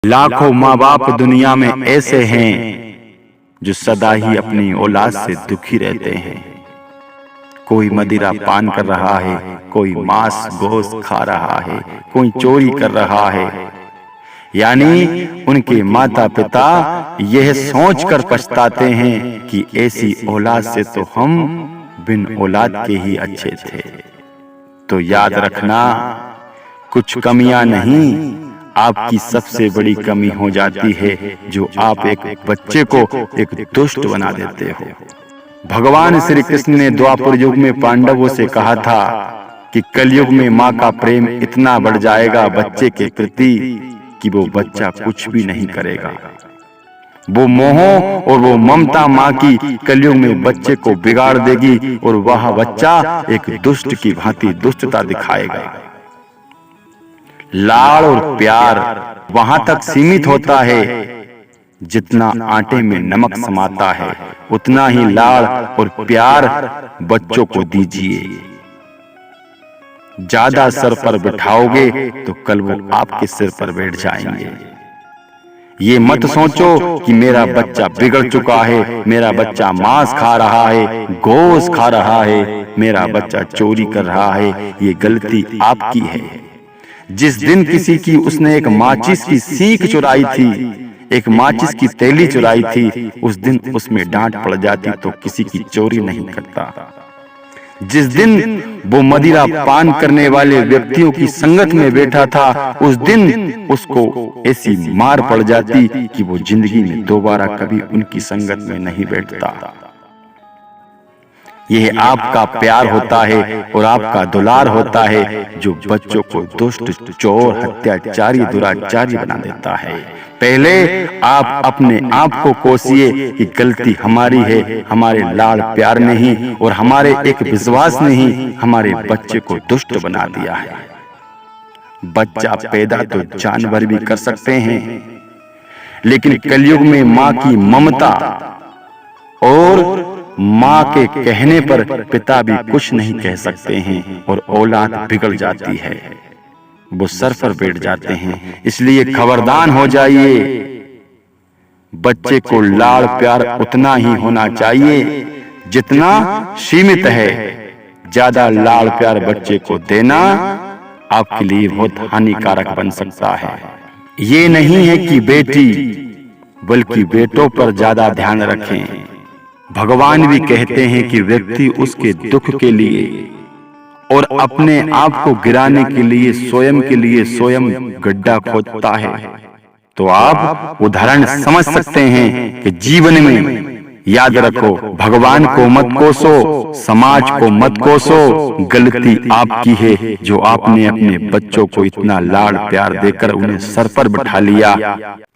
लाखों माँ बाप दुनिया में ऐसे हैं जो सदा ही अपनी औलाद से दुखी रहते हैं। कोई मदिरा पान कर रहा है, कोई मांस गोश्त खा रहा है, कोई चोरी कर रहा है। यानी उनके माता पिता यह सोचकर पछताते हैं कि ऐसी औलाद से तो हम बिन औलाद के ही अच्छे थे। तो याद रखना, कुछ कमियां नहीं, आपकी सबसे बड़ी कमी हो जाती है जो आप एक बच्चे को एक दुष्ट बना देते हो। भगवान श्री कृष्ण ने द्वापर युग में पांडवों से कहा था कि कलयुग में माँ का प्रेम इतना बढ़ जाएगा बच्चे के प्रति कि वो बच्चा कुछ भी नहीं करेगा। वो मोह और वो ममता माँ की कलयुग में बच्चे को बिगाड़ देगी और वह बच्चा एक दुष्ट की भांति दुष्टता दिखाएगा। लाड़ और प्यार वहां तक सीमित होता है जितना आटे में नमक समाता है, उतना ही लाड़ और प्यार बच्चों को दीजिए। ज्यादा सर पर बिठाओगे तो कल वो आपके सिर पर बैठ जाएंगे। ये मत सोचो कि मेरा बच्चा बिगड़ चुका है, मेरा बच्चा मांस खा रहा है, गोश्त खा रहा है, मेरा बच्चा चोरी कर रहा है। ये गलती आपकी है। जिस दिन किसी की उसने एक माचिस की सीख चुराई थी, एक माचिस की तेली चुराई थी, उस दिन उसमें डांट पड़ जाती तो किसी की चोरी नहीं करता। जिस दिन वो मदिरा पान करने वाले व्यक्तियों की संगत में बैठा था, उस दिन उसको ऐसी मार पड़ जाती कि वो जिंदगी में दोबारा कभी उनकी संगत में नहीं बैठता। यह आपका प्यार होता है और आपका दुलार होता है जो बच्चों को दुष्ट, चोर, हत्याचारी, दुराचारी बना देता है। पहले आप अपने आप को कोसिए कि गलती हमारी है, हमारे लाड़ प्यार ने ही और हमारे एक विश्वास ने ही हमारे बच्चे को दुष्ट बना दिया है। बच्चा पैदा तो जानवर भी कर सकते हैं, लेकिन कलयुग में माँ की ममता और माँ के कहने पर पिता भी कुछ नहीं कह सकते हैं और औलाद बिगड़ जाती है, वो सर पर बैठ जाते हैं। इसलिए खबरदार हो जाइए, बच्चे को लाड़ प्यार उतना ही होना चाहिए जितना सीमित है। ज्यादा लाड़ प्यार बच्चे को देना आपके लिए बहुत हानिकारक बन सकता है। ये नहीं है कि बेटी बल्कि बेटों पर ज्यादा ध्यान रखें। भगवान भी कहते हैं कि व्यक्ति उसके दुख के लिए और अपने आप को गिराने के लिए स्वयं गड्ढा खोदता है। तो आप उदाहरण समझ सकते हैं कि जीवन में याद रखो, भगवान को मत कोसो, समाज को मत कोसो। गलती आपकी है जो आपने अपने बच्चों को इतना लाड़ प्यार देकर उन्हें सर पर बिठा लिया।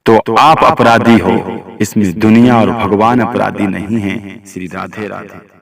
तो आप अपराधी हो, इसमें दुनिया और भगवान अपराधी नहीं है। श्री राधे राधे।